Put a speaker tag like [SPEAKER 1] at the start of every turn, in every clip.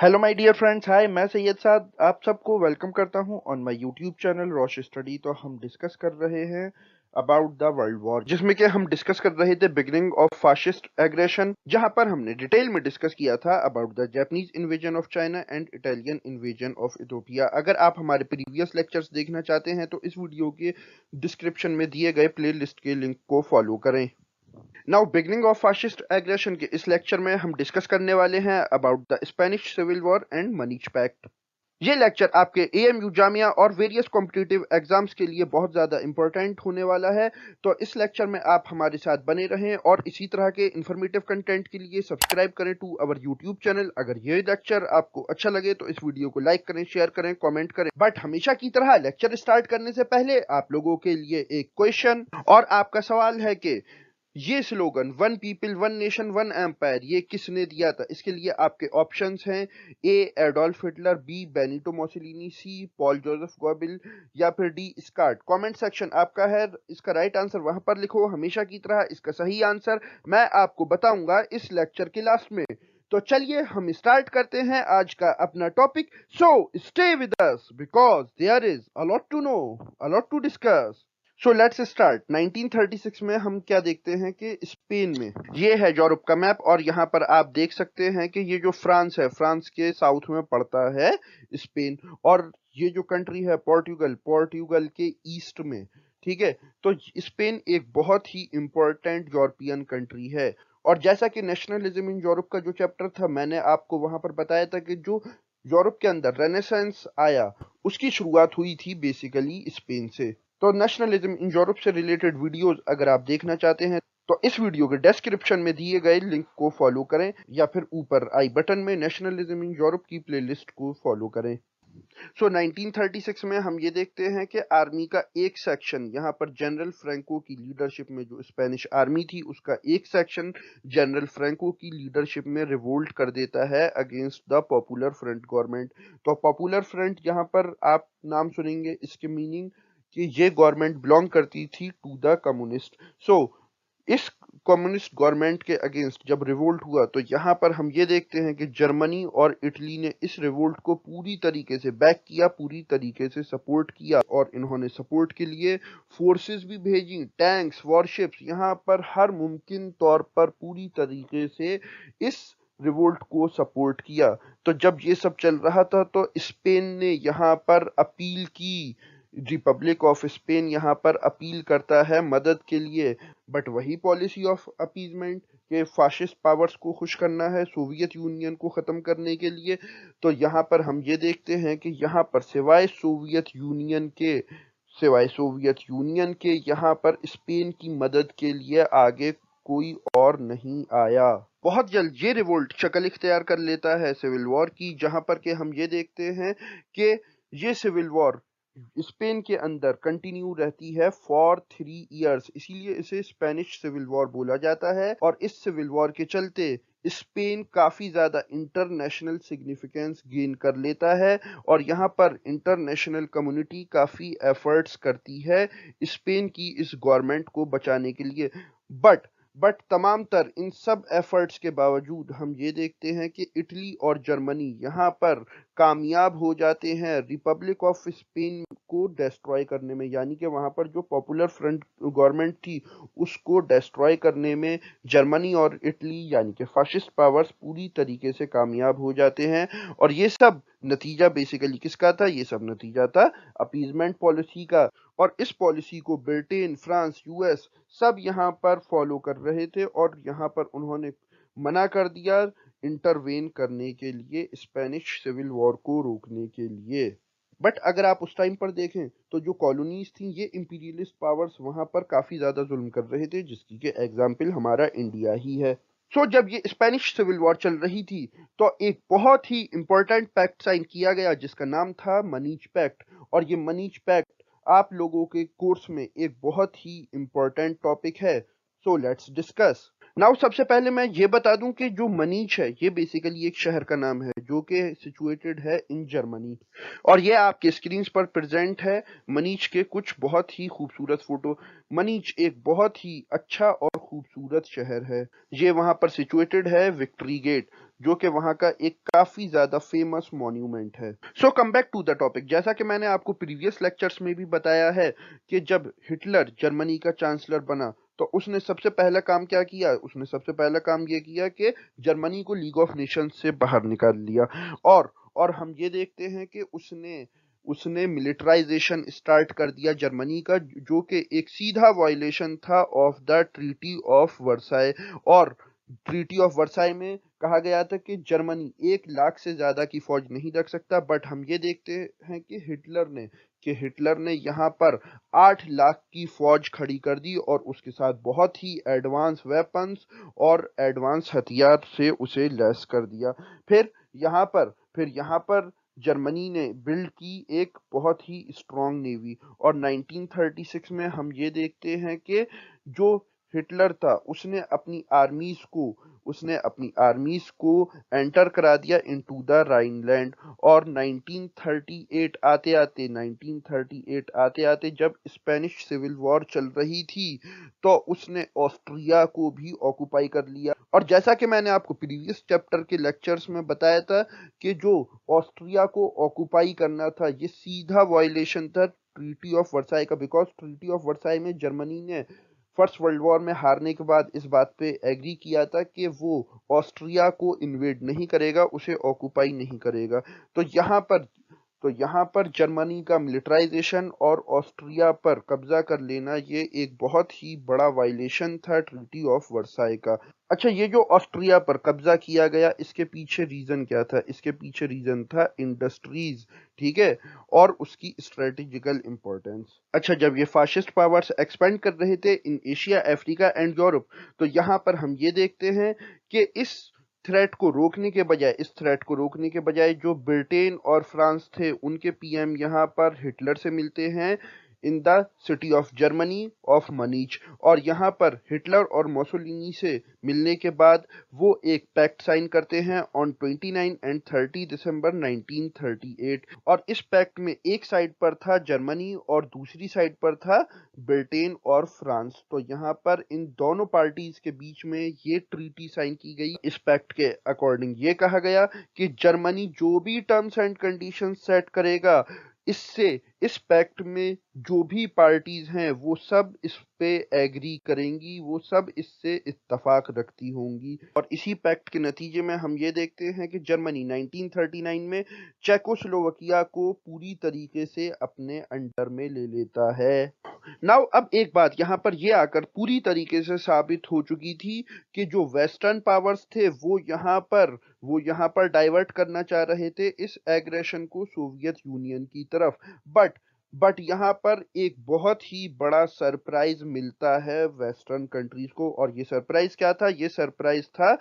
[SPEAKER 1] Hello my dear friends, hi. मैं सैयद साद आप सबको वेलकम करता हूं on my YouTube channel Rosh Study. तो हम डिस्कस कर रहे हैं अबाउट द वर्ल्ड वॉर, जिसमें कि हम डिस्कस कर रहे थे बिगिनिंग ऑफ फाशिस्ट एग्रेशन, जहां पर हमने डिटेल में डिस्कस किया था about the Japanese invasion of China and Italian invasion of Ethiopia. अगर आप हमारे प्रीवियस लेक्चर्स देखना चाहते हैं तो इस वीडियो के डिस्क्रिप्शन में दिए गए प्लेलिस्ट के लिंक को फॉलो करें। Now beginning of fascist aggression के इस लेक्चर में हम डिस्कस करने वाले हैं about the Spanish civil war and Munich pact. ये लेक्चर आपके एएमयू जामिया और वेरियस कॉम्पिटिटिव एग्जाम्स के लिए बहुत ज़्यादा इंपॉर्टेंट होने वाला है। तो इस लेक्चर में आप हमारे साथ बने रहें और इसी तरह के इंफॉर्मेटिव कंटेंट के लिए सब्सक्राइब करें टू अवर यूट्यूब चैनल। अगर ये लेक्चर आपको अच्छा लगे तो इस वीडियो को लाइक करें, शेयर करें, कमेंट करें। बट हमेशा की तरह लेक्चर स्टार्ट करने से पहले आप लोगों के लिए एक क्वेश्चन और आपका सवाल है कि ये slogan one people one nation one empire ये किसने दिया था। इसके लिए आपके ऑप्शंस हैं A Adolf Hitler, B Benito Mussolini, C Paul Joseph Goebbels या फिर डी स्कार्ट। कमेंट सेक्शन आपका है, इसका राइट आंसर वहां पर लिखो। हमेशा की तरह इसका सही आंसर मैं आपको बताऊंगा इस लेक्चर के लास्ट में। तो चलिए हम स्टार्ट करते हैं आज का अपना topic. So stay with us because there is a lot to know, a lot to discuss. So let's start. 1936 में हम क्या देखते हैं कि स्पेन में, ये है यूरोप का मैप और यहाँ पर आप देख सकते हैं कि ये जो फ्रांस है, फ्रांस के साउथ में पड़ता है स्पेन, और ये जो कंट्री है पोर्टुगल, पोर्टुगल के ईस्ट में। ठीक है, तो स्पेन एक बहुत ही इंपॉर्टेंट यूरोपियन कंट्री है। और जैसा कि नेशनलिज्म इन यूरोप का जो चैप्टर था, मैंने आपको वहां पर बताया था कि जो यूरोप के अंदर रेनेसांस आया उसकी शुरुआत हुई थी बेसिकली स्पेन से। तो नेशनलिज्म इन यूरोप से रिलेटेड वीडियोस अगर आप देखना चाहते हैं तो इस वीडियो के डिस्क्रिप्शन में दिए गए लिंक को फॉलो करें या फिर ऊपर आई बटन में नेशनलिज्म इन यूरोप की प्लेलिस्ट को फॉलो करें। सो 1936 में हम ये देखते हैं कि आर्मी का एक सेक्शन, यहाँ पर जनरल फ्रैंको की लीडरशिप में जो स्पेनिश आर्मी थी उसका एक सेक्शन जनरल फ्रैंको की लीडरशिप में रिवोल्ट कर देता है against the popular front government. तो पॉपुलर फ्रंट यहाँ पर आप नाम सुनेंगे, इसके मीनिंग कि ये गवर्नमेंट बिलोंग करती थी टू द कम्युनिस्ट। सो इस कम्युनिस्ट गवर्नमेंट के अगेंस्ट जब रिवोल्ट हुआ तो यहाँ पर हम ये देखते हैं कि जर्मनी और इटली ने इस रिवोल्ट को पूरी तरीके से बैक किया, पूरी तरीके से सपोर्ट किया, और इन्होंने सपोर्ट के लिए फोर्सेस भी भेजी, टैंक्स, वॉरशिप्स, यहाँ पर हर मुमकिन तौर पर पूरी तरीके से इस रिवोल्ट को सपोर्ट किया। तो जब ये सब चल रहा था तो स्पेन ने यहाँ पर अपील की, रिपब्लिक ऑफ स्पेन यहाँ पर अपील करता है मदद के लिए। बट वही पॉलिसी ऑफ अपीजमेंट के फाशिस्ट पावर्स को खुश करना है, सोवियत यूनियन को ख़त्म करने के लिए। तो यहाँ पर हम ये देखते हैं कि यहाँ पर सिवाय सोवियत यूनियन के यहाँ पर स्पेन की मदद के लिए आगे कोई और नहीं आया। बहुत जल्द ये रिवोल्ट शक्ल इख्तियार कर लेता है सिविल वॉर की, जहां पर के हम ये देखते हैं कि ये सिविल वॉर स्पेन के अंदर कंटिन्यू रहती है फॉर 3 इयर्स, इसीलिए इसे स्पेनिश सिविल वॉर बोला जाता है। और इस सिविल वॉर के चलते स्पेन काफी ज्यादा इंटरनेशनल सिग्निफिकेंस गेन कर लेता है और यहाँ पर इंटरनेशनल कम्युनिटी काफी एफर्ट्स करती है स्पेन की इस गवर्नमेंट को बचाने के लिए। बट तमाम तर इन सब एफर्ट्स के बावजूद हम ये देखते हैं कि इटली और जर्मनी यहाँ पर कामयाब हो जाते हैं रिपब्लिक ऑफ स्पेन को डिस्ट्रॉय करने में, यानी कि वहाँ पर जो पॉपुलर फ्रंट गवर्नमेंट थी उसको डिस्ट्रॉय करने में जर्मनी और इटली यानी कि फाशिस्ट पावर्स पूरी तरीके से कामयाब हो जाते हैं। और ये सब नतीजा बेसिकली किसका था? ये सब नतीजा था अपीजमेंट पॉलिसी का। और इस पॉलिसी को ब्रिटेन, फ्रांस, यूएस सब यहाँ पर फॉलो कर रहे थे और यहाँ पर उन्होंने मना कर दिया इंटरवेन करने के लिए, स्पेनिश सिविल वॉर को रोकने के लिए। बट अगर आप उस टाइम पर देखें तो जो कॉलोनीज थी ये इंपीरियलिस्ट पावर्स वहां पर काफी ज्यादा जुल्म कर रहे थे, जिसकी के एग्जाम्पल हमारा इंडिया ही है। सो जब ये स्पेनिश सिविल वॉर चल रही थी तो एक बहुत ही इंपॉर्टेंट पैक्ट साइन किया गया जिसका नाम था मनीच पैक्ट। और ये मनीच पैक्ट आप लोगों के कोर्स में एक बहुत ही इंपॉर्टेंट टॉपिक है। So let's discuss now. सबसे पहले मैं ये बता दूं कि जो मनीच है ये बेसिकली एक शहर का नाम है जो कि सिचुएटेड है इन जर्मनी, और ये आपके स्क्रीन पर प्रेजेंट है मनीच के कुछ बहुत ही खूबसूरत फोटो। मनीच एक बहुत ही अच्छा और खूबसूरत शहर है। ये वहां पर सिचुएटेड है विक्ट्री गेट। जो कि वहाँ का एक काफ़ी ज़्यादा फेमस मॉन्यूमेंट है। So come back to the topic. जैसा कि मैंने आपको प्रीवियस लेक्चर्स में भी बताया है कि जब हिटलर जर्मनी का चांसलर बना तो उसने सबसे पहला काम क्या किया? उसने सबसे पहला काम ये किया कि जर्मनी को लीग ऑफ नेशंस से बाहर निकाल लिया। और हम ये देखते हैं कि उसने उसने मिलिटराइजेशन स्टार्ट कर दिया जर्मनी का, जो कि एक सीधा वायलेशन था of the treaty of Versailles. और ट्रीटी ऑफ वर्साई में कहा गया था कि जर्मनी 1 लाख से ज्यादा की फौज नहीं रख सकता, बट हम ये देखते हैं कि हिटलर ने यहाँ पर 8 लाख की फौज खड़ी कर दी और उसके साथ बहुत ही एडवांस वेपन्स और एडवांस हथियार से उसे लैस कर दिया। फिर यहाँ पर जर्मनी ने बिल्ड की एक बहुत ही स्ट्रॉन्ग नेवी। और 1936 में हम ये देखते हैं कि जो हिटलर था उसने अपनी आर्मीज को एंटर करा दिया इनटू द राइनलैंड। और 1938 आते आते जब स्पेनिश सिविल वॉर चल रही थी तो उसने ऑस्ट्रिया को भी ऑक्युपाई कर लिया। और जैसा कि मैंने आपको प्रीवियस चैप्टर के लेक्चर्स में बताया था कि जो ऑस्ट्रिया को ऑक्युपाई करना था ये सीधा वायलेशन था ट्रीटी ऑफ वर्साई का, बिकॉज ट्रीटी ऑफ वर्साई में जर्मनी ने फर्स्ट वर्ल्ड वॉर में हारने के बाद इस बात पे एग्री किया था कि वो ऑस्ट्रिया को इन्वेड नहीं करेगा, उसे ऑक्युपाई नहीं करेगा। तो यहाँ पर तो यहाँ पर जर्मनी का मिलिटराइजेशन और ऑस्ट्रिया पर कब्जा कर लेना ये एक बहुत ही बड़ा वायलेशन था ट्रीटी ऑफ वर्साई का। अच्छा, ये जो ऑस्ट्रिया पर कब्जा किया गया इसके पीछे रीजन क्या था? इसके पीछे रीजन था इंडस्ट्रीज, ठीक है, और उसकी स्ट्रेटेजिकल इंपॉर्टेंस। अच्छा, जब ये फाशिस्ट पावर्स एक्सपेंड कर रहे थे in Asia, Africa and Europe, तो यहाँ पर हम ये देखते हैं कि इस थ्रेट को रोकने के बजाय जो ब्रिटेन और फ्रांस थे उनके पीएम यहाँ पर हिटलर से मिलते हैं in the city of Germany of Munich. और यहाँ पर हिटलर और मोसोलिनी से मिलने के बाद वो एक पैक्ट साइन करते हैं ऑन 29 एंड 30 दिसंबर 1938। और इस पैक्ट में एक साइड पर था जर्मनी और दूसरी साइड पर था ब्रिटेन और फ्रांस। तो यहाँ पर इन दोनों पार्टीज के बीच में ये ट्रीटी साइन की गई। इस पैक्ट के अकॉर्डिंग ये कहा गया कि जर्मनी जो भी टर्म्स एंड कंडीशंस सेट करेगा, इससे इस पैक्ट में जो भी पार्टीज हैं वो सब इस पे एग्री करेंगी, वो सब इससे इत्तेफाक रखती होंगी। और इसी पैक्ट के नतीजे में हम ये देखते हैं कि जर्मनी 1939 में चेकोस्लोवाकिया को पूरी तरीके से अपने अंडर में ले लेता है। नाउ अब एक बात यहाँ पर ये आकर पूरी तरीके से साबित हो चुकी थी कि जो वेस्टर्न पावर्स थे वो यहाँ पर डाइवर्ट करना चाह रहे थे इस एग्रेशन को सोवियत यूनियन की तरफ। बट यहाँ पर एक बहुत ही बड़ा सरप्राइज मिलता है वेस्टर्न कंट्रीज को। और ये सरप्राइज क्या था? ये सरप्राइज था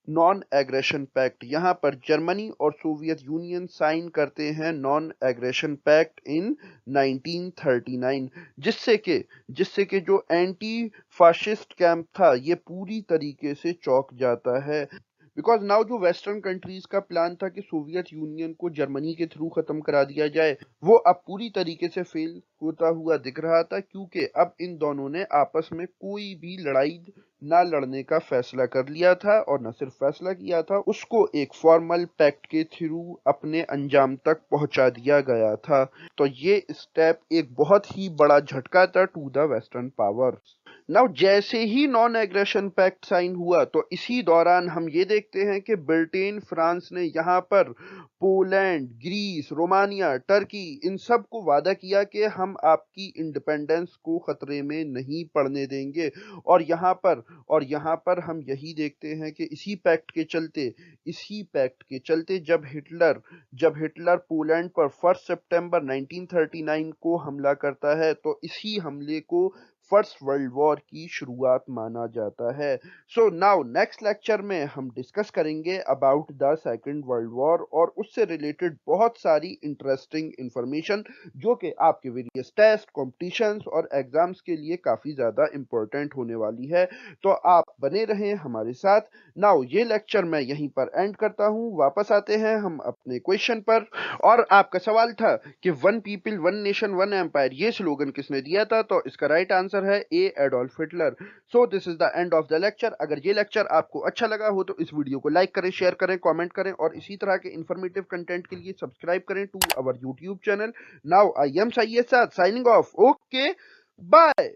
[SPEAKER 1] नॉन एग्रेशन पैक्ट। यहाँ पर जर्मनी और सोवियत यूनियन साइन करते हैं नॉन एग्रेशन पैक्ट इन 1939, जिससे कि जो एंटी फाशिस्ट कैंप था ये पूरी तरीके से चौंक जाता है। बिकॉज नाउ जो वेस्टर्न कंट्रीज का प्लान था कि सोवियत यूनियन को जर्मनी के थ्रू खत्म करा दिया जाए, वो अब पूरी तरीके से फेल होता हुआ दिख रहा था, क्योंकि अब इन दोनों ने आपस में कोई भी लड़ाई ना लड़ने का फैसला कर लिया था। और न सिर्फ फैसला किया था, उसको एक फॉर्मल पैक्ट के थ्रू अपने अंजाम तक पहुंचा दिया गया था। तो ये स्टेप एक बहुत ही बड़ा झटका था to the western powers. Now जैसे ही नॉन एग्रेशन पैक्ट साइन हुआ तो इसी दौरान हम ये देखते हैं कि ब्रिटेन, फ्रांस ने यहाँ पर पोलैंड, ग्रीस, रोमानिया, टर्की इन सब को वादा किया कि हम आपकी इंडिपेंडेंस को खतरे में नहीं पड़ने देंगे। और यहाँ पर हम यही देखते हैं कि इसी पैक्ट के चलते जब हिटलर पोलैंड पर 1 सितंबर 1939 को हमला करता है तो इसी हमले को फर्स्ट वर्ल्ड वॉर की शुरुआत माना जाता है। सो नाउ नेक्स्ट लेक्चर में हम डिस्कस करेंगे about the second world war और उससे रिलेटेड बहुत सारी इंटरेस्टिंग इंफॉर्मेशन जो कि आपके वेरियस टेस्ट, कॉम्पिटिशन्स और एग्जाम्स के लिए काफ़ी ज़्यादा इंपॉर्टेंट होने वाली है। तो आप बने रहें हमारे साथ। नाउ ये लेक्चर मैं यहीं पर एंड करता हूँ। वापस आते हैं हम अपने क्वेश्चन पर। और आपका सवाल था कि one people one nation one empire ये स्लोगन किसने दिया था? तो इसका राइट आंसर आंसर है A Adolf Hitler. So this is the end of the lecture. अगर ये लेक्चर आपको अच्छा लगा हो तो इस वीडियो को लाइक करें, शेयर करें, कमेंट करें और इसी तरह के इंफॉर्मेटिव कंटेंट के लिए सब्सक्राइब करें to our YouTube channel. Now I am Syed Saad signing off. Okay, bye.